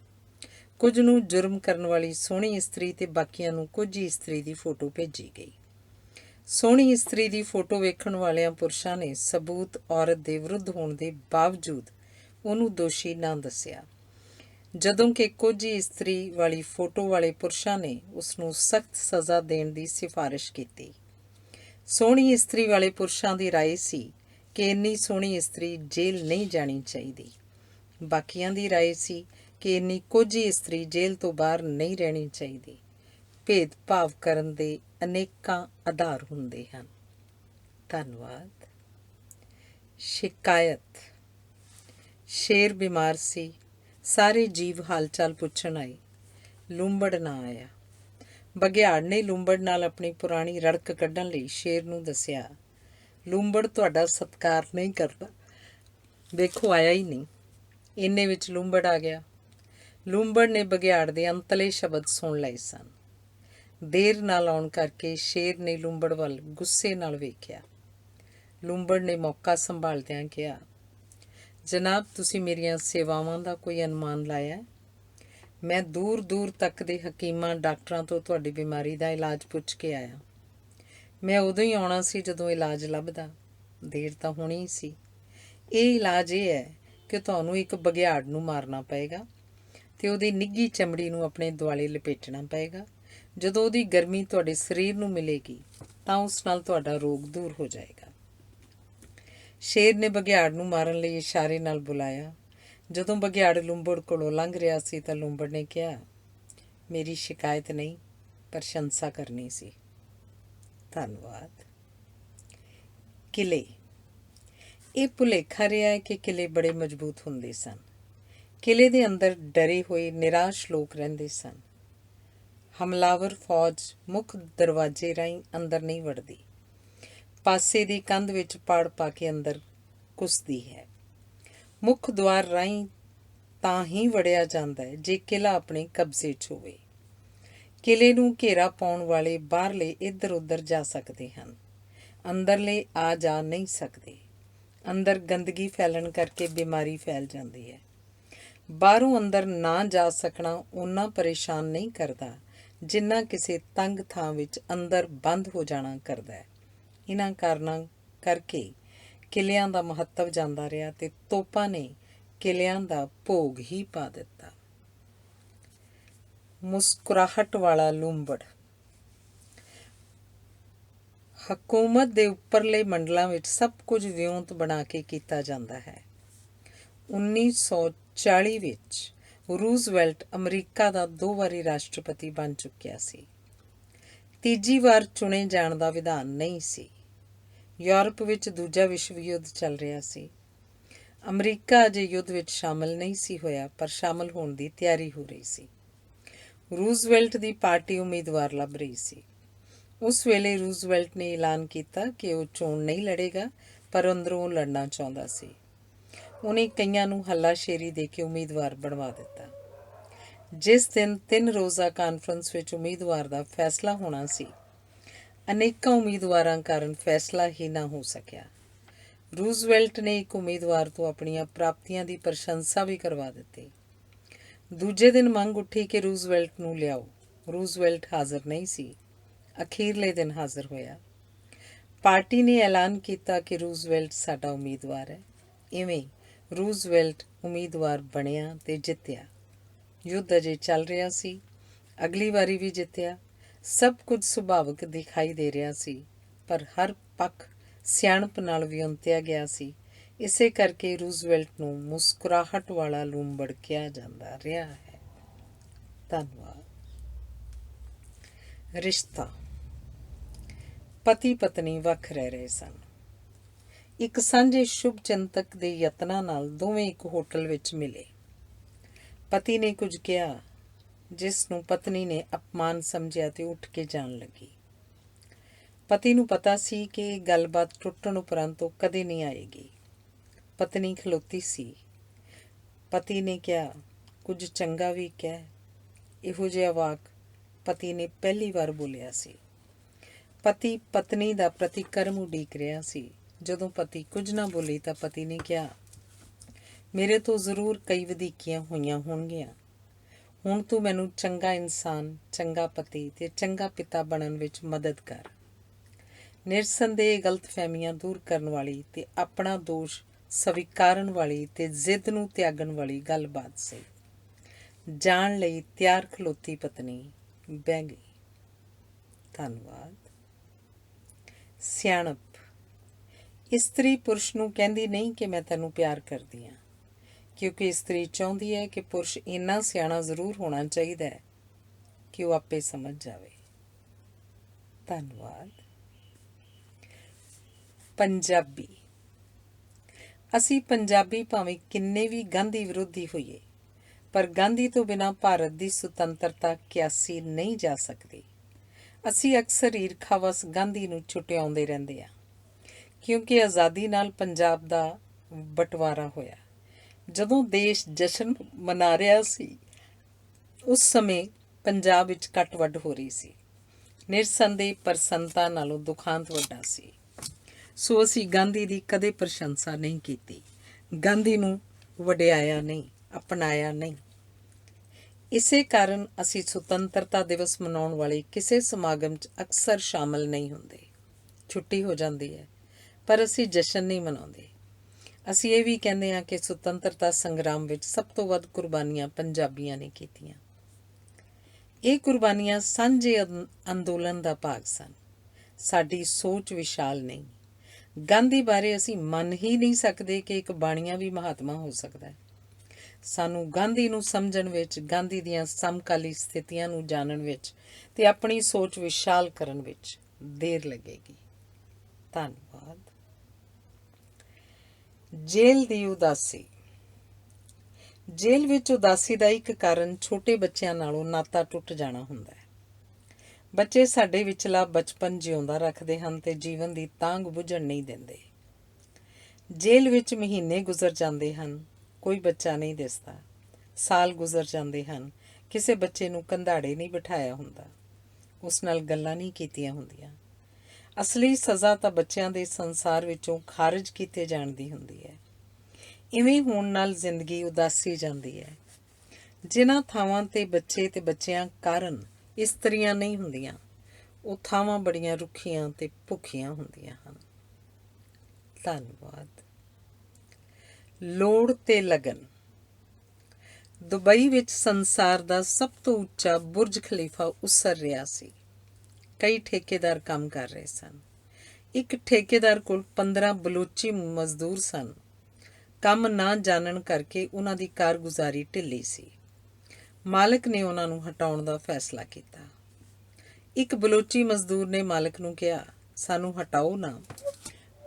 ਕੁਝ ਨੂੰ ਜੁਰਮ ਕਰਨ ਵਾਲੀ ਸੋਹਣੀ ਇਸਤਰੀ ਤੇ ਬਾਕੀਆਂ ਨੂੰ ਕੋਝੀ ਇਸਤਰੀ ਦੀ ਫੋਟੋ ਭੇਜੀ ਗਈ। ਸੋਹਣੀ ਇਸਤਰੀ ਦੀ ਫੋਟੋ ਵੇਖਣ ਵਾਲਿਆਂ ਪੁਰਸ਼ਾਂ ਨੇ ਸਬੂਤ ਔਰਤ ਦੇ ਵਿਰੁੱਧ ਹੋਣ ਦੇ ਬਾਵਜੂਦ ਉਹਨੂੰ ਦੋਸ਼ੀ ਨਾ ਦੱਸਿਆ, ਜਦੋਂ ਕਿ ਕੋਝੀ ਇਸਤਰੀ ਵਾਲੀ ਫੋਟੋ ਵਾਲੇ ਪੁਰਸ਼ਾਂ ਨੇ ਉਸ ਨੂੰ ਸਖਤ ਸਜ਼ਾ ਦੇਣ ਦੀ ਸਿਫਾਰਿਸ਼ ਕੀਤੀ। ਸੋਹਣੀ ਇਸਤਰੀ ਵਾਲੇ ਪੁਰਸ਼ਾਂ ਦੀ ਰਾਏ ਸੀ ਕਿ ਇੰਨੀ ਸੋਹਣੀ ਇਸਤਰੀ ਜੇਲ੍ਹ ਨਹੀਂ ਜਾਣੀ ਚਾਹੀਦੀ। ਬਾਕੀਆਂ ਦੀ ਰਾਏ ਸੀ ਕਿ ਇੰਨੀ ਕੋਝੀ ਇਸਤਰੀ ਜੇਲ੍ਹ ਤੋਂ ਬਾਹਰ ਨਹੀਂ ਰਹਿਣੀ ਚਾਹੀਦੀ। ਭੇਦਭਾਵ ਕਰਨ ਦੇ ਅਨੇਕਾਂ ਆਧਾਰ ਹੁੰਦੇ ਹਨ। ਧੰਨਵਾਦ। ਸ਼ਿਕਾਇਤ। ਸ਼ੇਰ ਬਿਮਾਰ ਸੀ। ਸਾਰੇ ਜੀਵ ਹਾਲ ਚਾਲ ਪੁੱਛਣ ਆਏ। ਲੂੰਬੜ ਨਾ ਆਇਆ। ਬਘਿਆੜ ਨੇ ਲੂੰਬੜ ਨਾਲ ਆਪਣੀ ਪੁਰਾਣੀ ਰੜਕ ਕੱਢਣ ਲਈ ਸ਼ੇਰ ਨੂੰ ਦੱਸਿਆ, ਲੂੰਬੜ ਤੁਹਾਡਾ ਸਤਿਕਾਰ ਨਹੀਂ ਕਰਦਾ। ਵੇਖੋ ਆਇਆ ਹੀ ਨਹੀਂ। ਇੰਨੇ ਵਿੱਚ ਲੂੰਬੜ ਆ ਗਿਆ। ਲੂੰਬੜ ਨੇ ਬਘਿਆੜ ਦੇ ਅੰਤਲੇ ਸ਼ਬਦ ਸੁਣ ਲਏ ਸਨ। ਦੇਰ ਨਾਲ ਆਉਣ ਕਰਕੇ ਸ਼ੇਰ ਨੇ ਲੂੰਬੜ ਵੱਲ ਗੁੱਸੇ ਨਾਲ ਵੇਖਿਆ। ਲੂੰਬੜ ਨੇ ਮੌਕਾ ਸੰਭਾਲਦਿਆਂ ਕਿਹਾ, ਜਨਾਬ, ਤੁਸੀਂ ਮੇਰੀਆਂ ਸੇਵਾਵਾਂ ਦਾ ਕੋਈ ਅਨੁਮਾਨ ਲਾਇਆ? ਮੈਂ ਦੂਰ ਦੂਰ ਤੱਕ ਦੇ ਹਕੀਮਾਂ ਡਾਕਟਰਾਂ ਤੋਂ ਤੁਹਾਡੀ ਬਿਮਾਰੀ ਦਾ ਇਲਾਜ ਪੁੱਛ ਕੇ ਆਇਆ। ਮੈਂ ਉਦੋਂ ਹੀ ਆਉਣਾ ਸੀ ਜਦੋਂ ਇਲਾਜ ਲੱਭਦਾ। ਦੇਰ ਤਾਂ ਹੋਣੀ ਸੀ। ਇਹ ਇਲਾਜ ਇਹ ਹੈ ਕਿ ਤੁਹਾਨੂੰ ਇੱਕ ਬਘਿਆੜ ਨੂੰ ਮਾਰਨਾ ਪਏਗਾ ਤੇ ਉਹਦੀ ਨਿੱਘੀ ਚਮੜੀ ਨੂੰ ਆਪਣੇ ਦੁਆਲੇ ਲਪੇਟਣਾ ਪਏਗਾ। ਜਦੋਂ ਉਹਦੀ ਗਰਮੀ ਤੁਹਾਡੇ ਸਰੀਰ ਨੂੰ ਮਿਲੇਗੀ ਤਾਂ ਉਸ ਨਾਲ ਤੁਹਾਡਾ ਰੋਗ ਦੂਰ ਹੋ ਜਾਏਗਾ। ਸ਼ੇਰ ਨੇ ਬਘਿਆੜ ਨੂੰ ਮਾਰਨ ਲਈ ਇਸ਼ਾਰੇ ਨਾਲ ਬੁਲਾਇਆ। ਜਦੋਂ ਬਘਿਆੜ ਲੂੰਬੜ ਕੋਲੋਂ ਲੰਘ ਰਿਹਾ ਸੀ ਤਾਂ ਲੂੰਬੜ ਨੇ ਕਿਹਾ, ਮੇਰੀ ਸ਼ਿਕਾਇਤ ਨਹੀਂ, ਪ੍ਰਸ਼ੰਸਾ ਕਰਨੀ ਸੀ। ਧੰਨਵਾਦ। ਕਿਲੇ। ਇਹ ਭੁਲੇਖਾ ਰਿਹਾ ਹੈ ਕਿ ਕਿਲੇ ਬੜੇ ਮਜ਼ਬੂਤ ਹੁੰਦੇ ਸਨ। ਕਿਲੇ ਦੇ ਅੰਦਰ ਡਰੇ ਹੋਏ ਨਿਰਾਸ਼ ਲੋਕ ਰਹਿੰਦੇ ਸਨ। ਹਮਲਾਵਰ ਫੌਜ ਮੁੱਖ ਦਰਵਾਜ਼ੇ ਰਾਹੀਂ ਅੰਦਰ ਨਹੀਂ ਵੜਦੀ, ਪਾਸੇ ਦੀ ਕੰਧ ਵਿੱਚ ਪਾੜ ਪਾ ਕੇ ਅੰਦਰ ਘੁਸਦੀ ਹੈ। ਮੁੱਖ ਦੁਆਰ ਰਾਹੀਂ ਤਾਂ ਹੀ ਵੜਿਆ ਜਾਂਦਾ ਹੈ ਜੇ ਕਿਲ੍ਹਾ ਆਪਣੇ ਕਬਜ਼ੇ 'ਚ ਹੋਵੇ। ਕਿਲੇ ਨੂੰ ਘੇਰਾ ਪਾਉਣ ਵਾਲੇ ਬਾਹਰਲੇ ਇੱਧਰ ਉੱਧਰ ਜਾ ਸਕਦੇ ਹਨ, ਅੰਦਰਲੇ ਆ ਜਾ ਨਹੀਂ ਸਕਦੇ। ਅੰਦਰ ਗੰਦਗੀ ਫੈਲਣ ਕਰਕੇ ਬਿਮਾਰੀ ਫੈਲ ਜਾਂਦੀ ਹੈ। ਬਾਹਰੋਂ ਅੰਦਰ ਨਾ ਜਾ ਸਕਣਾ ਓਨਾ ਪਰੇਸ਼ਾਨ ਨਹੀਂ ਕਰਦਾ ਜਿੰਨਾ ਕਿਸੇ ਤੰਗ ਥਾਂ ਵਿੱਚ ਅੰਦਰ ਬੰਦ ਹੋ ਜਾਣਾ ਕਰਦਾ ਹੈ। ਇਹਨਾਂ ਕਾਰਨਾਂ ਕਰਕੇ ਕਿਲਿਆਂ ਦਾ ਮਹੱਤਵ ਜਾਂਦਾ ਰਿਹਾ ਤੇ ਤੋਪਾਂ ਨੇ ਕਿਲਿਆਂ ਦਾ ਭੋਗ ਹੀ ਪਾ ਦਿੱਤਾ। ਮੁਸਕਰਾਹਟ ਵਾਲਾ ਲੂੰਬੜ। ਹਕੂਮਤ ਦੇ ਉੱਪਰਲੇ ਮੰਡਲਾਂ ਵਿੱਚ ਸਭ ਕੁਝ ਵਿਉਂਤ ਬਣਾ ਕੇ ਕੀਤਾ ਜਾਂਦਾ ਹੈ। 1940 ਵਿੱਚ ਰੂਜ਼ਵੈਲਟ ਅਮਰੀਕਾ ਦਾ 2 ਵਾਰੀ ਰਾਸ਼ਟਰਪਤੀ ਬਣ ਚੁੱਕਿਆ ਸੀ। ਤੀਜੀ ਵਾਰ ਚੁਣੇ ਜਾਣ ਦਾ ਵਿਧਾਨ ਨਹੀਂ ਸੀ। ਯੂਰਪ ਵਿੱਚ ਦੂਜਾ ਵਿਸ਼ਵ ਯੁੱਧ ਚੱਲ ਰਿਹਾ ਸੀ। ਅਮਰੀਕਾ ਅਜੇ ਯੁੱਧ ਵਿੱਚ ਸ਼ਾਮਲ ਨਹੀਂ ਸੀ ਹੋਇਆ, ਪਰ ਸ਼ਾਮਲ ਹੋਣ ਦੀ ਤਿਆਰੀ ਹੋ ਰਹੀ ਸੀ। ਰੂਜ਼ਵੈਲਟ ਦੀ ਪਾਰਟੀ ਉਮੀਦਵਾਰ ਲੱਭ ਰਹੀ ਸੀ। ਉਸ ਵੇਲੇ ਰੂਜ਼ਵੈਲਟ ਨੇ ਐਲਾਨ ਕੀਤਾ ਕਿ ਉਹ ਚੋਣ ਨਹੀਂ ਲੜੇਗਾ, ਪਰ ਅੰਦਰੋਂ ਉਹ ਲੜਨਾ ਚਾਹੁੰਦਾ ਸੀ। ਉਹਨੇ ਕਈਆਂ ਨੂੰ ਹੱਲਾਸ਼ੇਰੀ ਦੇ ਕੇ ਉਮੀਦਵਾਰ ਬਣਵਾ ਦਿੱਤਾ। ਜਿਸ ਦਿਨ 3 ਰੋਜ਼ਾ ਕਾਨਫਰੰਸ ਵਿੱਚ ਉਮੀਦਵਾਰ ਦਾ ਫੈਸਲਾ ਹੋਣਾ ਸੀ, ਅਨੇਕਾਂ ਉਮੀਦਵਾਰਾਂ ਕਾਰਨ ਫੈਸਲਾ ਹੀ ਨਾ ਹੋ ਸਕਿਆ। ਰੂਜ਼ਵੈਲਟ ਨੇ ਇੱਕ ਉਮੀਦਵਾਰ ਤੋਂ ਆਪਣੀਆਂ ਪ੍ਰਾਪਤੀਆਂ ਦੀ ਪ੍ਰਸ਼ੰਸਾ ਵੀ ਕਰਵਾ ਦਿੱਤੀ। ਦੂਜੇ ਦਿਨ ਮੰਗ ਉੱਠੀ ਕਿ ਰੂਜ਼ਵੈਲਟ ਨੂੰ ਲਿਆਓ। ਰੂਜ਼ਵੈਲਟ ਹਾਜ਼ਰ ਨਹੀਂ ਸੀ। ਅਖੀਰਲੇ ਦਿਨ ਹਾਜ਼ਰ ਹੋਇਆ। ਪਾਰਟੀ ਨੇ ਐਲਾਨ ਕੀਤਾ ਕਿ ਰੂਜ਼ਵੈਲਟ ਸਾਡਾ ਉਮੀਦਵਾਰ ਹੈ। ਇਵੇਂ ਰੂਜ਼ਵੈਲਟ ਉਮੀਦਵਾਰ ਬਣਿਆ ਤੇ ਜਿੱਤਿਆ। ਯੁੱਧ ਅਜੇ ਚੱਲ ਰਿਹਾ ਸੀ। ਅਗਲੀ ਵਾਰੀ ਵੀ ਜਿੱਤਿਆ। ਸਭ ਕੁਝ ਸੁਭਾਵਿਕ ਦਿਖਾਈ ਦੇ ਰਿਹਾ ਸੀ, ਪਰ ਹਰ ਪੱਖ ਸਿਆਣਪ ਨਾਲ ਵਿਉਂਤਿਆ ਗਿਆ ਸੀ। ਇਸੇ ਕਰਕੇ ਰੂਜ਼ਵੈਲਟ ਨੂੰ ਮੁਸਕਰਾਹਟ ਵਾਲਾ ਲੂੰਬੜ ਕਿਹਾ ਜਾਂਦਾ ਰਿਹਾ ਹੈ। ਧੰਨਵਾਦ। ਰਿਸ਼ਤਾ। ਪਤੀ ਪਤਨੀ ਵੱਖ ਰਹਿ ਰਹੇ ਸਨ। ਇੱਕ ਸਾਂਝੇ ਸ਼ੁਭ ਚਿੰਤਕ ਦੇ ਯਤਨਾਂ ਨਾਲ ਦੋਵੇਂ ਇੱਕ ਹੋਟਲ ਵਿੱਚ ਮਿਲੇ। ਪਤੀ ਨੇ ਕੁਝ ਕਿਹਾ ਜਿਸ ਨੂੰ ਪਤਨੀ ਨੇ ਅਪਮਾਨ ਸਮਝਿਆ ਤੇ ਉੱਠ ਕੇ ਜਾਣ ਲੱਗੀ। ਪਤੀ ਨੂੰ ਪਤਾ ਸੀ ਕਿ ਇਹ ਗੱਲਬਾਤ ਟੁੱਟਣ ਉਪਰੰਤ ਉਹ ਕਦੇ ਨਹੀਂ ਆਏਗੀ। ਪਤਨੀ ਖਲੋਤੀ ਸੀ। ਪਤੀ ਨੇ ਕਿਹਾ, ਕੁਝ ਚੰਗਾ ਵੀ ਕਹਿ। ਇਹੋ ਜਿਹਾ ਵਾਕ ਪਤੀ ਨੇ ਪਹਿਲੀ ਵਾਰ ਬੋਲਿਆ ਸੀ। ਪਤੀ ਪਤਨੀ ਦਾ ਪ੍ਰਤੀਕਰਮ ਉਡੀਕ ਰਿਹਾ ਸੀ। ਜਦੋਂ ਪਤੀ ਕੁਝ ਨਾ ਬੋਲੀ ਤਾਂ ਪਤੀ ਨੇ ਕਿਹਾ, ਮੇਰੇ ਤੋਂ ਜ਼ਰੂਰ ਕਈ ਵਧੀਕੀਆਂ ਹੋਈਆਂ ਹੋਣਗੀਆਂ। ਹੁਣ ਤੂੰ ਮੈਨੂੰ ਚੰਗਾ ਇਨਸਾਨ, ਚੰਗਾ ਪਤੀ ਤੇ ਚੰਗਾ ਪਿਤਾ ਬਣਨ ਵਿੱਚ ਮਦਦ ਕਰ। ਨਿਰਸੰਦੇਹ ਗਲਤਫਹਿਮੀਆਂ ਦੂਰ ਕਰਨ ਵਾਲੀ ਤੇ ਆਪਣਾ ਦੋਸ਼ ਸਵੀਕਾਰਨ ਵਾਲੀ ਤੇ ਜ਼ਿੱਦ ਨੂੰ ਤਿਆਗਣ ਵਾਲੀ ਗੱਲਬਾਤ ਸੀ। ਜਾਣ ਲਈ ਤਿਆਰ ਖਲੋਤੀ ਪਤਨੀ ਬਹਿ ਗਈ। ਧੰਨਵਾਦ। ਸਿਆਣਪ। ਇਸਤਰੀ ਪੁਰਸ਼ ਨੂੰ ਕਹਿੰਦੀ ਨਹੀਂ ਕਿ ਮੈਂ ਤੈਨੂੰ ਪਿਆਰ ਕਰਦੀ ਹਾਂ, ਕਿਉਂਕਿ ਇਸਤਰੀ ਚਾਹੁੰਦੀ ਹੈ ਕਿ ਪੁਰਸ਼ ਇੰਨਾ ਸਿਆਣਾ ਜ਼ਰੂਰ ਹੋਣਾ ਚਾਹੀਦਾ ਹੈ ਕਿ ਉਹ ਆਪੇ ਸਮਝ ਜਾਵੇ। ਧੰਨਵਾਦ। ਪੰਜਾਬੀ। ਅਸੀਂ ਪੰਜਾਬੀ ਭਾਵੇਂ ਕਿੰਨੇ ਵੀ ਗਾਂਧੀ ਵਿਰੋਧੀ ਹੋਈਏ, ਪਰ ਗਾਂਧੀ ਤੋਂ ਬਿਨਾਂ ਭਾਰਤ ਦੀ ਸੁਤੰਤਰਤਾ ਕਿਆਸੀ ਨਹੀਂ ਜਾ ਸਕਦੀ। ਅਸੀਂ ਅਕਸਰ ਈਰਖਾਵਸ ਗਾਂਧੀ ਨੂੰ ਛੁਟਿਆਉਂਦੇ ਰਹਿੰਦੇ ਹਾਂ, ਕਿਉਂਕਿ ਆਜ਼ਾਦੀ ਨਾਲ ਪੰਜਾਬ ਦਾ ਬਟਵਾਰਾ ਹੋਇਆ। ਜਦੋਂ ਦੇਸ਼ ਜਸ਼ਨ ਮਨਾ ਰਿਹਾ ਸੀ, ਉਸ ਸਮੇਂ ਪੰਜਾਬ ਵਿੱਚ ਕੱਟ ਵੱਢ ਹੋ ਰਹੀ ਸੀ। ਨਿਰਸੰਦੇਹ ਪ੍ਰਸੰਨਤਾ ਨਾਲੋਂ ਦੁਖਾਂਤ ਵੱਡਾ ਸੀ। ਸੋ ਅਸੀਂ ਗਾਂਧੀ ਦੀ ਕਦੇ ਪ੍ਰਸ਼ੰਸਾ ਨਹੀਂ ਕੀਤੀ, ਗਾਂਧੀ ਨੂੰ ਵਡਿਆਇਆ ਨਹੀਂ, ਅਪਣਾਇਆ ਨਹੀਂ। ਇਸੇ ਕਾਰਨ ਅਸੀਂ ਸੁਤੰਤਰਤਾ ਦਿਵਸ ਮਨਾਉਣ ਵਾਲੇ ਕਿਸੇ ਸਮਾਗਮ 'ਚ ਅਕਸਰ ਸ਼ਾਮਲ ਨਹੀਂ ਹੁੰਦੇ। ਛੁੱਟੀ ਹੋ ਜਾਂਦੀ ਹੈ, ਪਰ ਅਸੀਂ ਜਸ਼ਨ ਨਹੀਂ ਮਨਾਉਂਦੇ। ਅਸੀਂ ਇਹ ਵੀ ਕਹਿੰਦੇ ਹਾਂ ਕਿ ਸੁਤੰਤਰਤਾ ਸੰਗਰਾਮ ਵਿੱਚ ਸਭ ਤੋਂ ਵੱਧ ਕੁਰਬਾਨੀਆਂ ਪੰਜਾਬੀਆਂ ਨੇ ਕੀਤੀਆਂ। ਇਹ ਕੁਰਬਾਨੀਆਂ ਸਾਂਝੇ ਅੰਦੋਲਨ ਦਾ ਭਾਗ ਸਨ। ਸਾਡੀ ਸੋਚ ਵਿਸ਼ਾਲ ਨਹੀਂ। ਗਾਂਧੀ ਬਾਰੇ ਅਸੀਂ ਮੰਨ ਹੀ ਨਹੀਂ ਸਕਦੇ ਕਿ ਇੱਕ ਬਾਣੀਆ ਵੀ ਮਹਾਤਮਾ ਹੋ ਸਕਦਾ ਹੈ। ਸਾਨੂੰ ਗਾਂਧੀ ਨੂੰ ਸਮਝਣ ਵਿੱਚ, ਗਾਂਧੀ ਦੀਆਂ ਸਮਕਾਲੀ ਸਥਿਤੀਆਂ ਨੂੰ ਜਾਣਨ ਵਿੱਚ ਤੇ ਆਪਣੀ ਸੋਚ ਵਿਸ਼ਾਲ ਕਰਨ ਵਿੱਚ ਦੇਰ ਲੱਗੇਗੀ। ਧੰਨਵਾਦ। ਜੇਲ੍ਹ ਦੀ ਉਦਾਸੀ। ਜੇਲ੍ਹ ਵਿੱਚ ਉਦਾਸੀ ਦਾ ਇੱਕ ਕਾਰਨ ਛੋਟੇ ਬੱਚਿਆਂ ਨਾਲੋਂ ਨਾਤਾ ਟੁੱਟ ਜਾਣਾ ਹੁੰਦਾ ਹੈ। ਬੱਚੇ ਸਾਡੇ ਵਿਚਲਾ ਬਚਪਨ ਜਿਉਂਦਾ ਰੱਖਦੇ ਹਨ ਤੇ ਜੀਵਨ ਦੀ ਤਾਂਘ ਬੁਝਣ ਨਹੀਂ ਦਿੰਦੇ। ਜੇਲ੍ਹ ਵਿੱਚ ਮਹੀਨੇ ਗੁਜ਼ਰ ਜਾਂਦੇ ਹਨ, ਕੋਈ ਬੱਚਾ ਨਹੀਂ ਦਿਸਦਾ। ਸਾਲ ਗੁਜ਼ਰ ਜਾਂਦੇ ਹਨ, ਕਿਸੇ ਬੱਚੇ ਨੂੰ ਕੰਧਾੜੇ ਨਹੀਂ ਬਿਠਾਇਆ ਹੁੰਦਾ, ਉਸ ਨਾਲ ਗੱਲਾਂ ਨਹੀਂ ਕੀਤੀਆਂ ਹੁੰਦੀਆਂ। ਅਸਲੀ ਸਜ਼ਾ ਤਾਂ ਬੱਚਿਆਂ ਦੇ ਸੰਸਾਰ ਵਿੱਚੋਂ ਖਾਰਜ ਕੀਤੇ ਜਾਣ ਦੀ ਹੁੰਦੀ ਹੈ। ਇਵੇਂ ਹੋਣ ਨਾਲ ਜ਼ਿੰਦਗੀ ਉਦਾਸੀ ਜਾਂਦੀ ਹੈ। ਜਿਨ੍ਹਾਂ ਥਾਵਾਂ 'ਤੇ ਬੱਚੇ ਤੇ ਬੱਚਿਆਂ ਕਾਰਨ ਇਸਤਰੀਆਂ ਨਹੀਂ ਹੁੰਦੀਆਂ, ਉਹ ਥਾਵਾਂ ਬੜੀਆਂ ਰੁੱਖੀਆਂ ਤੇ ਭੁੱਖੀਆਂ ਹੁੰਦੀਆਂ ਹਨ। ਧੰਨਵਾਦ। ਲੋੜ ਤੇ ਲਗਨ। ਦੁਬਈ ਵਿੱਚ ਸੰਸਾਰ ਦਾ ਸਭ ਤੋਂ ਉੱਚਾ ਬੁਰਜ ਖਲੀਫਾ ਉਸਰ ਰਿਹਾ ਸੀ। ਕਈ ਠੇਕੇਦਾਰ ਕੰਮ ਕਰ ਰਹੇ ਸਨ। ਇੱਕ ਠੇਕੇਦਾਰ ਕੋਲ 15 ਬਲੋਚੀ ਮਜ਼ਦੂਰ ਸਨ। ਕੰਮ ਨਾ ਜਾਣਨ ਕਰਕੇ ਉਹਨਾਂ ਦੀ ਕਾਰਗੁਜ਼ਾਰੀ ਢਿੱਲੀ ਸੀ। ਮਾਲਕ ਨੇ ਉਹਨਾਂ ਨੂੰ ਹਟਾਉਣ ਦਾ ਫੈਸਲਾ ਕੀਤਾ। ਇੱਕ ਬਲੋਚੀ ਮਜ਼ਦੂਰ ਨੇ ਮਾਲਕ ਨੂੰ ਕਿਹਾ, ਸਾਨੂੰ ਹਟਾਓ ਨਾ,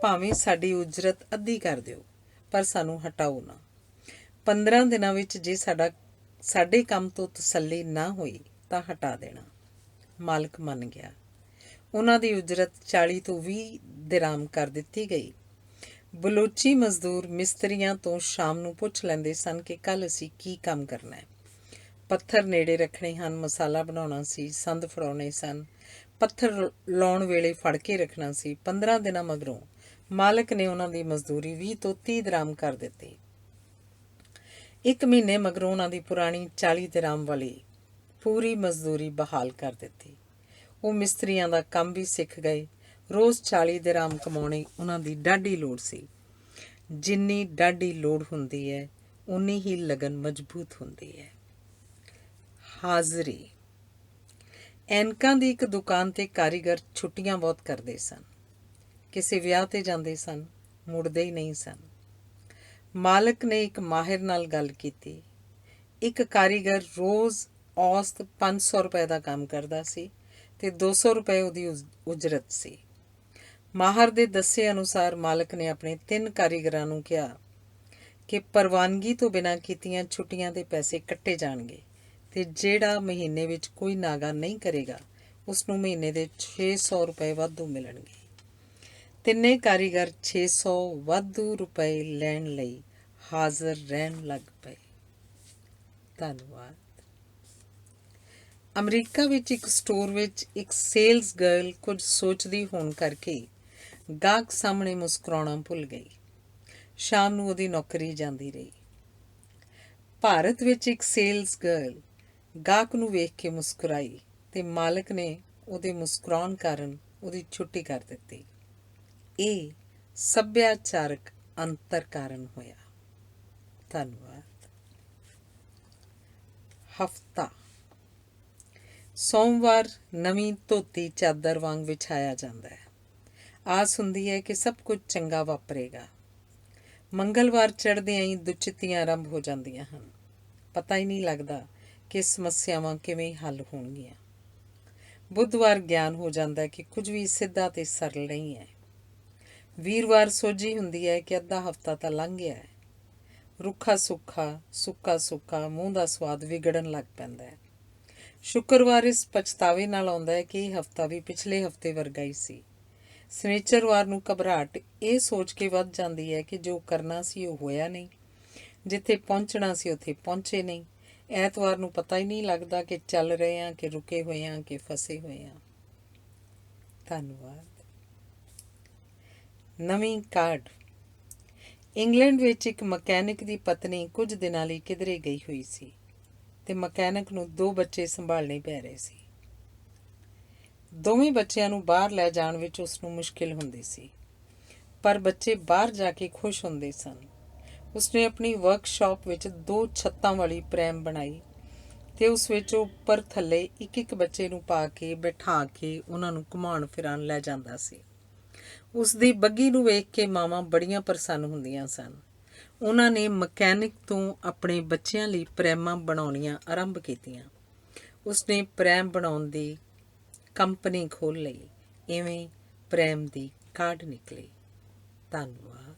ਭਾਵੇਂ ਸਾਡੀ ਉਜਰਤ ਅੱਧੀ ਕਰ ਦਿਓ, ਪਰ ਸਾਨੂੰ ਹਟਾਓ ਨਾ। 15 ਦਿਨਾਂ ਵਿੱਚ ਜੇ ਸਾਡੇ ਕੰਮ ਤੋਂ ਤਸੱਲੀ ਨਾ ਹੋਈ ਤਾਂ ਹਟਾ ਦੇਣਾ। ਮਾਲਕ ਮੰਨ ਗਿਆ। ਉਹਨਾਂ ਦੀ ਉਜਰਤ 40 ਤੋਂ 20 ਦਿਰਾਮ ਕਰ ਦਿੱਤੀ ਗਈ। ਬਲੋਚੀ ਮਜ਼ਦੂਰ ਮਿਸਤਰੀਆਂ ਤੋਂ ਸ਼ਾਮ ਨੂੰ ਪੁੱਛ ਲੈਂਦੇ ਸਨ ਕਿ ਕੱਲ੍ਹ ਅਸੀਂ ਕੀ ਕੰਮ ਕਰਨਾ ਹੈ। ਪੱਥਰ ਨੇੜੇ ਰੱਖਣੇ ਹਨ, ਮਸਾਲਾ ਬਣਾਉਣਾ ਸੀ, ਸੰਦ ਫੜਾਉਣੇ ਸਨ, ਪੱਥਰ ਲਾਉਣ ਵੇਲੇ ਫੜ ਕੇ ਰੱਖਣਾ ਸੀ। 15 ਦਿਨਾਂ ਮਗਰੋਂ ਮਾਲਕ ਨੇ ਉਹਨਾਂ ਦੀ ਮਜ਼ਦੂਰੀ 20 ਤੋਂ 30 ਦਰਾਮ ਕਰ ਦਿੱਤੀ। 1 ਮਹੀਨੇ ਮਗਰੋਂ ਉਹਨਾਂ ਦੀ ਪੁਰਾਣੀ 40 ਦਰਾਮ ਵਾਲੀ ਪੂਰੀ ਮਜ਼ਦੂਰੀ ਬਹਾਲ ਕਰ ਦਿੱਤੀ। ਉਹ ਮਿਸਤਰੀਆਂ ਦਾ ਕੰਮ ਵੀ ਸਿੱਖ ਗਏ। ਰੋਜ਼ 40 ਦਰਾਮ ਕਮਾਉਣੀ ਉਹਨਾਂ ਦੀ ਡਾਢੀ ਲੋੜ ਸੀ। ਜਿੰਨੀ ਡਾਢੀ ਲੋੜ ਹੁੰਦੀ ਹੈ ਉਨੀ ਹੀ ਲਗਨ ਮਜ਼ਬੂਤ ਹੁੰਦੀ ਹੈ। ਹਾਜ਼ਰੀ। ਐਨਕਾਂ ਦੀ ਇੱਕ ਦੁਕਾਨ 'ਤੇ ਕਾਰੀਗਰ ਛੁੱਟੀਆਂ ਬਹੁਤ ਕਰਦੇ ਸਨ। ਕਿਸੇ ਵਿਆਹ 'ਤੇ ਜਾਂਦੇ ਸਨ, ਮੁੜਦੇ ਹੀ ਨਹੀਂ ਸਨ। ਮਾਲਕ ਨੇ ਇੱਕ ਮਾਹਿਰ ਨਾਲ ਗੱਲ ਕੀਤੀ। ਇੱਕ ਕਾਰੀਗਰ ਰੋਜ਼ ਔਸਤ 500 ਰੁਪਏ ਦਾ ਕੰਮ ਕਰਦਾ ਸੀ ਅਤੇ 200 ਰੁਪਏ ਉਹਦੀ ਉਜਰਤ ਸੀ। ਮਾਹਰ ਦੇ ਦੱਸੇ ਅਨੁਸਾਰ ਮਾਲਕ ਨੇ ਆਪਣੇ 3 ਕਾਰੀਗਰਾਂ ਨੂੰ ਕਿਹਾ ਕਿ ਪ੍ਰਵਾਨਗੀ ਤੋਂ ਬਿਨਾਂ ਕੀਤੀਆਂ ਛੁੱਟੀਆਂ ਦੇ ਪੈਸੇ ਕੱਟੇ ਜਾਣਗੇ ਅਤੇ ਜਿਹੜਾ ਮਹੀਨੇ ਵਿੱਚ ਕੋਈ ਨਾਗਾ ਨਹੀਂ ਕਰੇਗਾ ਉਸ ਨੂੰ ਮਹੀਨੇ ਦੇ 600 ਰੁਪਏ ਵਾਧੂ ਮਿਲਣਗੇ। ਤਿੰਨੇ ਕਾਰੀਗਰ 600 ਵਾਧੂ ਰੁਪਏ ਲੈਣ ਲਈ ਹਾਜ਼ਰ ਰਹਿਣ ਲੱਗ ਪਏ। ਧੰਨਵਾਦ। ਅਮਰੀਕਾ ਵਿੱਚ ਇੱਕ ਸਟੋਰ ਵਿੱਚ ਇੱਕ ਸੇਲਸ ਗਰਲ ਕੁਝ ਸੋਚਦੀ ਹੋਣ ਕਰਕੇ ਗਾਹਕ ਸਾਹਮਣੇ ਮੁਸਕਰਾਉਣਾ ਭੁੱਲ ਗਈ। ਸ਼ਾਮ ਨੂੰ ਉਹਦੀ ਨੌਕਰੀ ਜਾਂਦੀ ਰਹੀ। ਭਾਰਤ ਵਿੱਚ ਇੱਕ ਸੇਲਸ ਗਰਲ ਗਾਹਕ ਨੂੰ ਵੇਖ ਕੇ ਮੁਸਕਰਾਈ ਅਤੇ ਮਾਲਕ ਨੇ ਉਹਦੇ ਮੁਸਕਰਾਉਣ ਕਾਰਨ ਉਹਦੀ ਛੁੱਟੀ ਕਰ ਦਿੱਤੀ। ਇਹ ਸੱਭਿਆਚਾਰਕ ਅੰਤਰ ਕਾਰਨ ਹੋਇਆ। ਧੰਨਵਾਦ। ਹਫ਼ਤਾ। ਸੋਮਵਾਰ ਨਵੀਂ ਧੋਤੀ ਚਾਦਰ ਵਾਂਗ ਵਿਛਾਇਆ ਜਾਂਦਾ ਹੈ। ਆਸ ਹੁੰਦੀ ਹੈ ਕਿ ਸਭ ਕੁਝ ਚੰਗਾ ਵਾਪਰੇਗਾ। ਮੰਗਲਵਾਰ ਚੜ੍ਹਦਿਆਂ ਹੀ ਦੁਚਿੱਤੀਆਂ ਆਰੰਭ ਹੋ ਜਾਂਦੀਆਂ ਹਨ। ਪਤਾ ਹੀ ਨਹੀਂ ਲੱਗਦਾ ਕਿ ਸਮੱਸਿਆਵਾਂ ਕਿਵੇਂ ਹੱਲ ਹੋਣਗੀਆਂ। ਬੁੱਧਵਾਰ ਗਿਆਨ ਹੋ ਜਾਂਦਾ ਕਿ ਕੁਝ ਵੀ ਸਿੱਧਾ ਅਤੇ ਸਰਲ ਨਹੀਂ ਹੈ। ਵੀਰਵਾਰ ਸੋਝੀ ਹੁੰਦੀ ਹੈ ਕਿ ਅੱਧਾ ਹਫ਼ਤਾ ਤਾਂ ਲੰਘ ਗਿਆ ਹੈ। ਰੁੱਖਾ ਸੁੱਖਾ, ਸੁੱਕਾ ਸੁੱਕਾ ਮੂੰਹ ਦਾ ਸਵਾਦ ਵਿਗੜਨ ਲੱਗ ਪੈਂਦਾ ਹੈ। ਸ਼ੁੱਕਰਵਾਰ ਇਸ ਪਛਤਾਵੇ ਨਾਲ ਆਉਂਦਾ ਹੈ ਕਿ ਇਹ ਹਫ਼ਤਾ ਵੀ ਪਿਛਲੇ ਹਫ਼ਤੇ ਵਰਗਾ ਹੀ ਸੀ। ਸ਼ਨੀਚਰਵਾਰ ਨੂੰ ਘਬਰਾਹਟ ਇਹ ਸੋਚ ਕੇ ਵੱਧ ਜਾਂਦੀ ਹੈ ਕਿ ਜੋ ਕਰਨਾ ਸੀ ਉਹ ਹੋਇਆ ਨਹੀਂ, ਜਿੱਥੇ ਪਹੁੰਚਣਾ ਸੀ ਉੱਥੇ ਪਹੁੰਚੇ ਨਹੀਂ। ਐਤਵਾਰ ਨੂੰ ਪਤਾ ਹੀ ਨਹੀਂ ਲੱਗਦਾ ਕਿ ਚੱਲ ਰਹੇ ਹਾਂ ਕਿ ਰੁਕੇ ਹੋਏ ਹਾਂ ਕਿ ਫਸੇ ਹੋਏ ਹਾਂ। ਧੰਨਵਾਦ। ਨਵੀਂ ਕਾਢ। ਇੰਗਲੈਂਡ ਵਿੱਚ ਇੱਕ ਮਕੈਨਿਕ ਦੀ ਪਤਨੀ ਕੁਝ ਦਿਨਾਂ ਲਈ ਕਿਧਰੇ ਗਈ ਹੋਈ ਸੀ ਅਤੇ ਮਕੈਨਿਕ ਨੂੰ 2 ਬੱਚੇ ਸੰਭਾਲਣੇ ਪੈ ਰਹੇ ਸੀ। ਦੋਵੇਂ ਬੱਚਿਆਂ ਨੂੰ ਬਾਹਰ ਲੈ ਜਾਣ ਵਿੱਚ ਉਸ ਨੂੰ ਮੁਸ਼ਕਿਲ ਹੁੰਦੀ ਸੀ, ਪਰ ਬੱਚੇ ਬਾਹਰ ਜਾ ਕੇ ਖੁਸ਼ ਹੁੰਦੇ ਸਨ। ਉਸਨੇ ਆਪਣੀ ਵਰਕਸ਼ਾਪ ਵਿੱਚ 2 ਛੱਤਾਂ ਵਾਲੀ ਪ੍ਰੈਮ ਬਣਾਈ ਅਤੇ ਉਸ ਵਿੱਚ ਉਹ ਉੱਪਰ ਥੱਲੇ ਇੱਕ ਬੱਚੇ ਨੂੰ ਪਾ ਕੇ ਬਿਠਾ ਕੇ ਉਹਨਾਂ ਨੂੰ ਘੁਮਾਉਣ ਫਿਰਾਉਣ ਲੈ ਜਾਂਦਾ ਸੀ। ਉਸ ਦੀ ਬੱਗੀ ਨੂੰ ਵੇਖ ਕੇ ਮਾਵਾਂ ਬੜੀਆਂ ਪ੍ਰਸੰਨ ਹੁੰਦੀਆਂ ਸਨ। ਉਹਨਾਂ ਨੇ ਮਕੈਨਿਕ ਤੋਂ ਆਪਣੇ ਬੱਚਿਆਂ ਲਈ ਪ੍ਰੈਮਾਂ ਬਣਾਉਣੀਆਂ ਆਰੰਭ ਕੀਤੀਆਂ। ਉਸਨੇ ਪ੍ਰੈਮ ਬਣਾਉਣ ਦੀ ਕੰਪਨੀ ਖੋਲ੍ਹ ਲਈ। ਇਵੇਂ ਪ੍ਰੈਮ ਦੀ ਕਾਢ ਨਿਕਲੀ। ਧੰਨਵਾਦ।